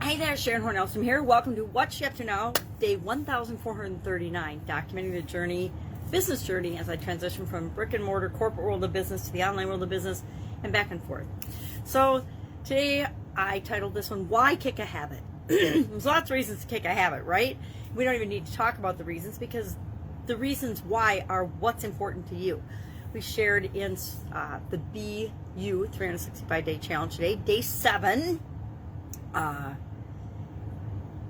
Hey there, Horne-Ellstrom here. Welcome to What's You Up To Now, day 1439, documenting the business journey as I transition from brick and mortar corporate world of business to the online world of business and back and forth. So today I titled this one, Why Kick a Habit? There's lots of reasons to kick a habit, right? We don't even need to talk about the reasons because the reasons why are what's important to you. We shared in the Be You 365-day challenge today, day 7.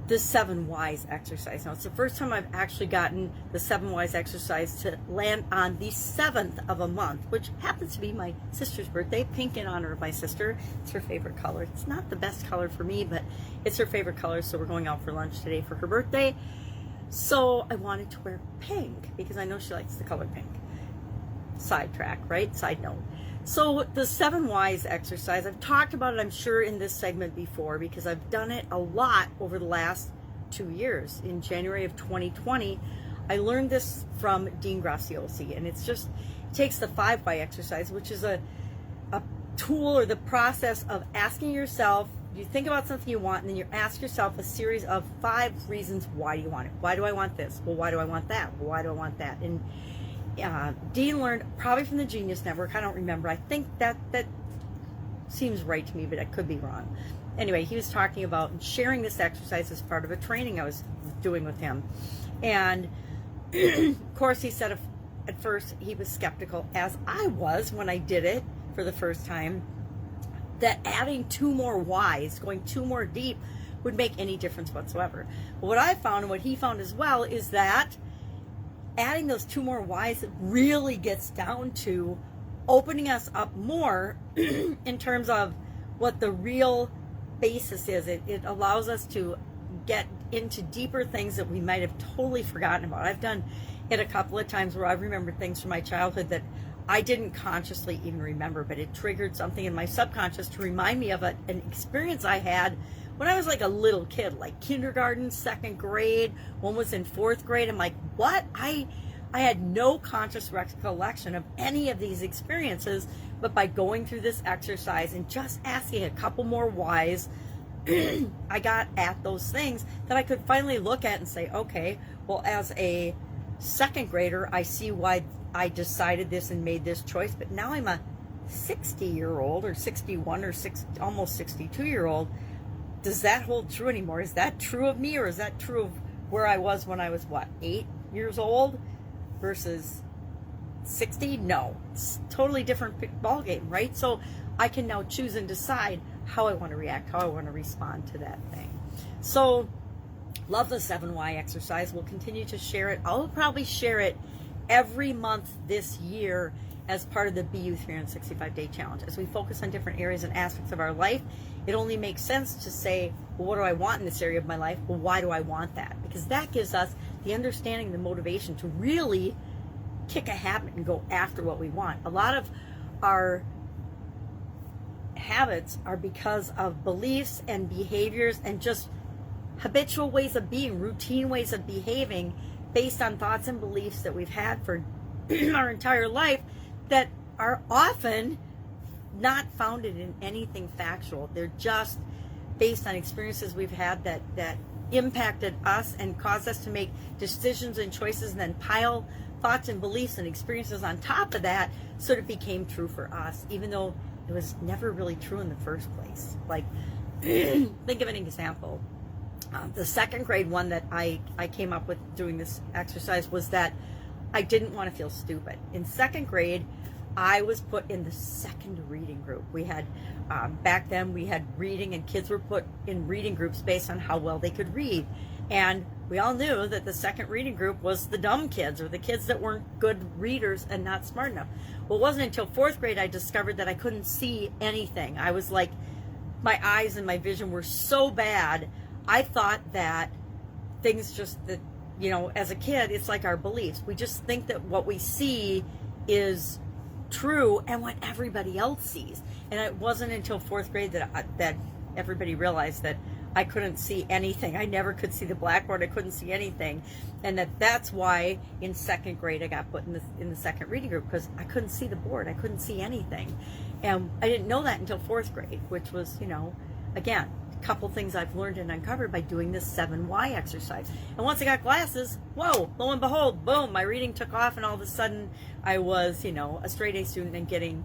The 7 Whys exercise. Now, it's the first time I've actually gotten the 7 Whys exercise to land on the 7th of a month, which happens to be my sister's birthday. Pink in honor of my sister. It's her favorite color. It's not the best color for me, but it's her favorite color, so we're going out for lunch today for her birthday. So I wanted to wear pink because I know she likes the color pink. Sidetrack, right? Side note. So the 7 Whys exercise, I've talked about it, I'm sure, in this segment before because I've done it a lot over the last 2 years. In January of 2020, I learned this from Dean Graziosi, and it takes the 5 Why exercise, which is a tool or the process of asking yourself, you think about something you want, and then you ask yourself a series of 5 reasons why do you want it. Why do I want this? Well, why do I want that? Well, why do I want that? And Dean learned probably from the Genius Network. I don't remember. I think that seems right to me, but I could be wrong. Anyway, he was talking about sharing this exercise as part of a training I was doing with him. And of course, he said at first he was skeptical, as I was when I did it for the first time, that adding 2 more whys, going 2 more deep, would make any difference whatsoever. But what I found and what he found as well is that adding those 2 more whys really gets down to opening us up more in terms of what the real basis is. It allows us to get into deeper things that we might have totally forgotten about. I've done it a couple of times where I've remembered things from my childhood that I didn't consciously even remember, but it triggered something in my subconscious to remind me of an experience I had when I was like a little kid, like kindergarten, 2nd grade. One was in 4th grade. I'm like, what? I had no conscious recollection of any of these experiences, but by going through this exercise and just asking a couple more whys, I got at those things that I could finally look at and say, okay, well, as a 2nd grader, I see why I decided this and made this choice, but now I'm a 60-year-old or 61 or almost 62-year-old. Does that hold true anymore? Is that true of me, or is that true of where I was when I was, 8 years old versus 60? No, it's totally different ballgame, right? So I can now choose and decide how I want to react, how I want to respond to that thing. So love the 7 Why exercise. We'll continue to share it. I'll probably share it every month this year as part of the Be You 365-day challenge. As we focus on different areas and aspects of our life, it only makes sense to say, well, what do I want in this area of my life? Well, why do I want that? Because that gives us the understanding, the motivation to really kick a habit and go after what we want. A lot of our habits are because of beliefs and behaviors and just habitual ways of being, routine ways of behaving based on thoughts and beliefs that we've had for our entire life that are often not founded in anything factual. They're just based on experiences we've had that impacted us and caused us to make decisions and choices and then pile thoughts and beliefs and experiences on top of that so it became true for us, even though it was never really true in the first place. Like, think of an example. The 2nd grade one that I came up with doing this exercise was that I didn't want to feel stupid. In 2nd grade, I was put in the 2nd reading group. We had, back then we had reading, and kids were put in reading groups based on how well they could read. And we all knew that the 2nd reading group was the dumb kids, or the kids that weren't good readers and not smart enough. Well, it wasn't until 4th grade I discovered that I couldn't see anything. I was like, my eyes and my vision were so bad. I thought that things just, that, as a kid, it's like our beliefs. We just think that what we see is true and what everybody else sees. And it wasn't until 4th grade that everybody realized that I couldn't see anything. I never could see the blackboard. I couldn't see anything. And that's why in 2nd grade I got put in the 2nd reading group, because I couldn't see the board. I couldn't see anything. And I didn't know that until 4th grade, which was, again, couple things I've learned and uncovered by doing this 7 why exercise. And once I got glasses, whoa, lo and behold, boom, my reading took off, and all of a sudden I was, a straight A student and getting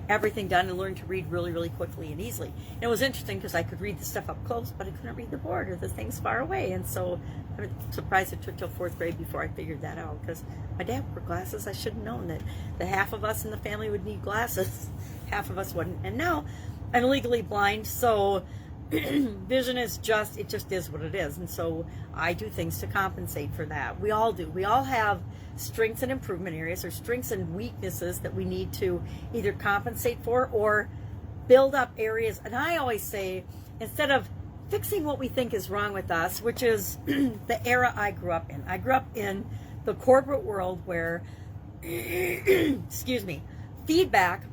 everything done and learned to read really, really quickly and easily. And it was interesting because I could read the stuff up close, but I couldn't read the board or the things far away. And so I'm surprised it took till 4th grade before I figured that out, because my dad wore glasses. I should have known that the half of us in the family would need glasses, half of us wouldn't. And now I'm legally blind, so vision is just is what it is. And so I do things to compensate for that. We all do. We all have strengths and improvement areas, or strengths and weaknesses that we need to either compensate for or build up areas. And I always say, instead of fixing what we think is wrong with us, which is the era I grew up in. I grew up in the corporate world where, excuse me, feedback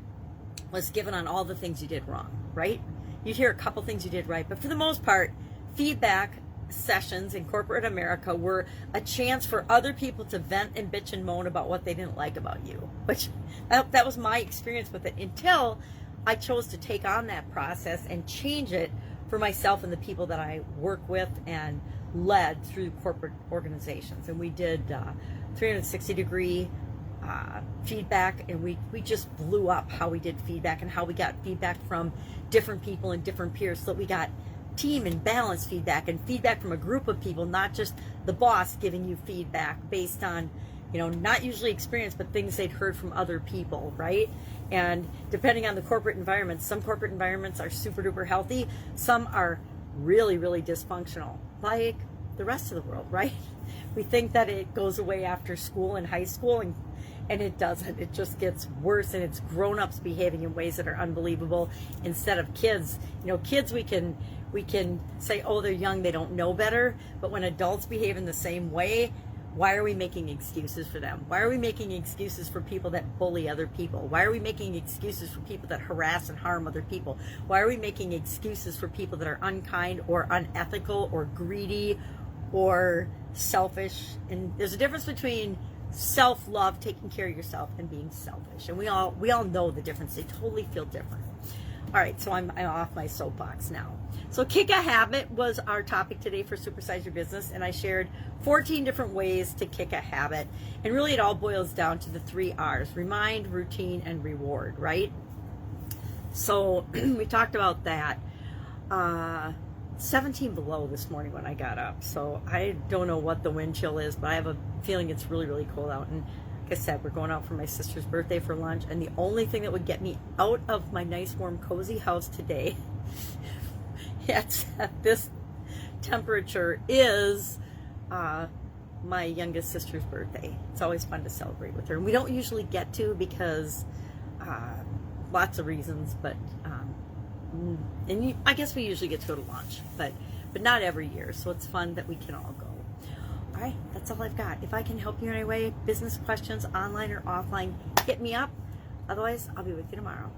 was given on all the things you did wrong, right? You'd hear a couple things you did right, but for the most part, feedback sessions in corporate America were a chance for other people to vent and bitch and moan about what they didn't like about you, which that was my experience with it, until I chose to take on that process and change it for myself and the people that I work with and led through corporate organizations. And we did 360-degree feedback, and we just blew up how we did feedback and how we got feedback from different people and different peers, so that we got team and balanced feedback, and feedback from a group of people, not just the boss giving you feedback based on, not usually experience, but things they'd heard from other people, right? And depending on the corporate environment, some corporate environments are super duper healthy, some are really, really dysfunctional, like the rest of the world, right? We think that it goes away after school and high school, and it doesn't. It just gets worse, and it's grown-ups behaving in ways that are unbelievable instead of kids. Kids we can say, oh, they're young, they don't know better. But when adults behave in the same way, why are we making excuses for them? Why are we making excuses for people that bully other people? Why are we making excuses for people that harass and harm other people? Why are we making excuses for people that are unkind or unethical or greedy or selfish? And there's a difference between self-love, taking care of yourself, and being selfish. And we all know the difference. They totally feel different. All right, so I'm off my soapbox now. So kick a habit was our topic today for Supersize Your Business, and I shared 14 different ways to kick a habit. And really it all boils down to the 3 R's: remind, routine, and reward, right? So we talked about that. 17 below this morning when I got up, so I don't know what the wind chill is, but I have a feeling it's really, really cold out. And like I said, we're going out for my sister's birthday for lunch, and the only thing that would get me out of my nice, warm, cozy house today at this temperature is my youngest sister's birthday. It's always fun to celebrate with her, and we don't usually get to because lots of reasons, but I guess we usually get to go to lunch, but not every year, so it's fun that we can all go. All right, that's all I've got. If I can help you in any way, business questions, online or offline, hit me up. Otherwise, I'll be with you tomorrow.